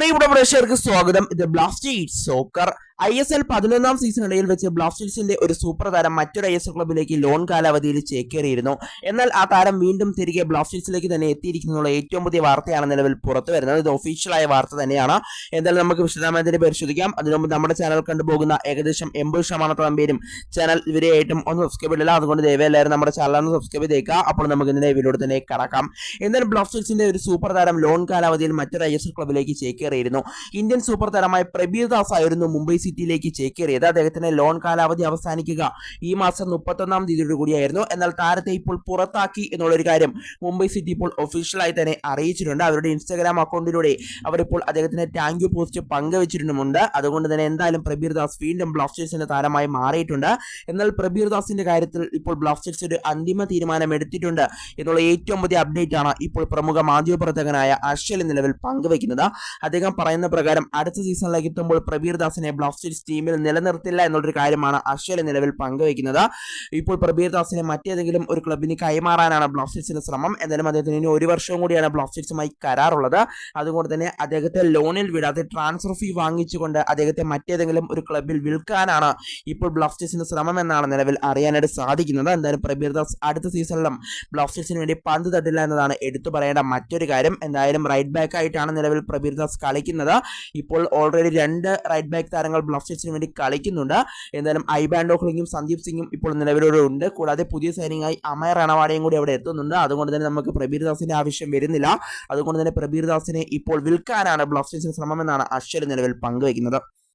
പ്രിയപ്പെട്ട പ്രേക്ഷകർക്ക് സ്വാഗതം. ഇത് ബ്ലാസ്റ്റേഴ്സ് സോക്കർ ISL 11ാം സീസണിടയിൽ വെച്ച് ബ്ലാസ്റ്റേഴ്സിന്റെ ഒരു സൂപ്പർ താരം മറ്റൊരു ISL ക്ലബിലേക്ക് ലോൺ കാലാവധിയിൽ ചേക്കേറിയിരുന്നു. എന്നാൽ ആ താരം വീണ്ടും തിരികെ ബ്ലാസ്റ്റേഴ്സിലേക്ക് തന്നെ എത്തിയിരിക്കുന്നുള്ള ഏറ്റവും പുതിയ വാർത്തയാണ് നിലവിൽ പുറത്തു വരുന്നത്. ഇത് ഒഫീഷ്യലായ വാർത്ത തന്നെയാണ്. എന്തായാലും നമുക്ക് വിശദമായതിനെ പരിശോധിക്കാം. അതിനുമുമ്പ് നമ്മുടെ ചാനൽ കണ്ടുപോകുന്ന ഏകദേശം 80% പേരും ചാനൽ ഇവരെയായിട്ടും ഒന്ന് സബ്സ്ക്രൈബ് ചെയ്തില്ല. അതുകൊണ്ട് ദയവായി എല്ലാവരും നമ്മുടെ ചാനൽ ഒന്ന് സബ്സ്ക്രൈബ് ചെയ്തേക്കുക. അപ്പോൾ നമുക്ക് ഇതിന്റെ വീഡിയോയിൽ തന്നെ കടക്കാം. എന്തായാലും ബ്ലാസ്റ്റേഴ്സിന്റെ ഒരു സൂപ്പർ താരം ലോൺ കാലാവധിയിൽ മറ്റൊരു ISL ക്ലബിലേക്ക് ചേക്കേറിയിരുന്നു. ഇന്ത്യൻ സൂപ്പർ താരമായ പ്രബീർ ദാസ് ആയിരുന്നു മുംബൈ സിറ്റിയിലേക്ക് ചേക്കേറിയത്. അദ്ദേഹത്തിന്റെ ലോൺ കാലാവധി അവസാനിക്കുക ഈ മാസം 31-ാം തീയതിയോട് കൂടിയായിരുന്നു. എന്നാൽ താരത്തെ ഇപ്പോൾ പുറത്താക്കി എന്നുള്ളൊരു കാര്യം മുംബൈ സിറ്റി ഇപ്പോൾ ഒഫീഷ്യലായി തന്നെ അറിയിച്ചിട്ടുണ്ട്. അവരുടെ ഇൻസ്റ്റാഗ്രാം അക്കൗണ്ടിലൂടെ അവരിപ്പോൾ അദ്ദേഹത്തിന്റെ താങ്ക് യു പോസ്റ്റ് പങ്കുവച്ചിട്ടുമുണ്ട്. അതുകൊണ്ട് തന്നെ എന്തായാലും പ്രബീർ ദാസ് വീണ്ടും ബ്ലാസ്റ്റേഴ്സിന്റെ താരമായി മാറിയിട്ടുണ്ട്. എന്നാൽ പ്രബീർ ദാസിന്റെ കാര്യത്തിൽ ഇപ്പോൾ ബ്ലാസ്റ്റേഴ്സ് ഒരു അന്തിമ തീരുമാനം എടുത്തിട്ടുണ്ട് എന്നുള്ള ഏറ്റവും പുതിയ അപ്ഡേറ്റ് ആണ് ഇപ്പോൾ പ്രമുഖ മാധ്യമപ്രവർത്തകനായ അശ്വൽ നിലവിൽ പങ്കുവയ്ക്കുന്നത്. അദ്ദേഹം പറയുന്ന പ്രകാരം അടുത്ത സീസണിലേക്ക് എത്തുമ്പോൾ പ്രബീർ ദാസിനെ ബ്ലാസ്റ്റേഴ്സ് ടീമിൽ നിലനിർത്തില്ല എന്നുള്ളൊരു കാര്യമാണ് അശ്വൽ നിലവിൽ പങ്കുവയ്ക്കുന്നത്. ഇപ്പോൾ പ്രബീർ ദാസിനെ മറ്റേതെങ്കിലും ഒരു ക്ലബിന് കൈമാറാനാണ് ബ്ലാസ്റ്റേഴ്സിന്റെ ശ്രമം. എന്തായാലും അദ്ദേഹത്തിന് ഇനി 1 വർഷവും കൂടിയാണ് ബ്ലാസ്റ്റേഴ്സുമായി കരാറുള്ളത്. അതുകൊണ്ട് തന്നെ അദ്ദേഹത്തെ ലോണിൽ വിടാതെ ട്രാൻസ്ഫർ ഫീ വാങ്ങിച്ചുകൊണ്ട് അദ്ദേഹത്തെ മറ്റേതെങ്കിലും ഒരു ക്ലബിൽ വിൽക്കാനാണ് ഇപ്പോൾ ബ്ലാസ്റ്റേഴ്സിന്റെ ശ്രമം എന്നാണ് നിലവിൽ അറിയാനായിട്ട് സാധിക്കുന്നത്. എന്തായാലും പ്രബീർ ദാസ് അടുത്ത സീസണിലും ബ്ലാസ്റ്റേഴ്സിന് വേണ്ടി പന്ത് തട്ടില്ല എന്നതാണ് എടുത്തു പറയേണ്ട മറ്റൊരു കാര്യം. എന്തായാലും റൈറ്റ് ബാക്ക് ആയിട്ടാണ് നിലവിൽ പ്രബീർ ദാസ് കളിക്കുന്നത്. ഇപ്പോൾ ഓൾറെഡി 2 റൈറ്റ് ബാക്ക് താരങ്ങൾ ബ്ലാസ്റ്റേഴ്സിന് വേണ്ടി കളിക്കുന്നുണ്ട്. എന്തായാലും ഐബാൻഡോ ക്ലിങ്ങും സന്ദീപ് സിംഗും ഇപ്പോൾ നിലവിലൂടെ ഉണ്ട്. കൂടാതെ പുതിയ സൈനിങ്ങായി അമയ റണവാടയും കൂടി അവിടെ എത്തുന്നുണ്ട്. അതുകൊണ്ട് തന്നെ നമുക്ക് പ്രബീർ ദാസിന്റെ ആവശ്യം വരുന്നില്ല. അതുകൊണ്ട് തന്നെ പ്രബീർ ദാസിനെ ഇപ്പോൾ വിൽക്കാനാണ് ബ്ലാസ്റ്റേഴ്സിന് ശ്രമമെന്നാണ് അശ്വൽ നിലവിൽ പങ്കുവയ്ക്കുന്നത്.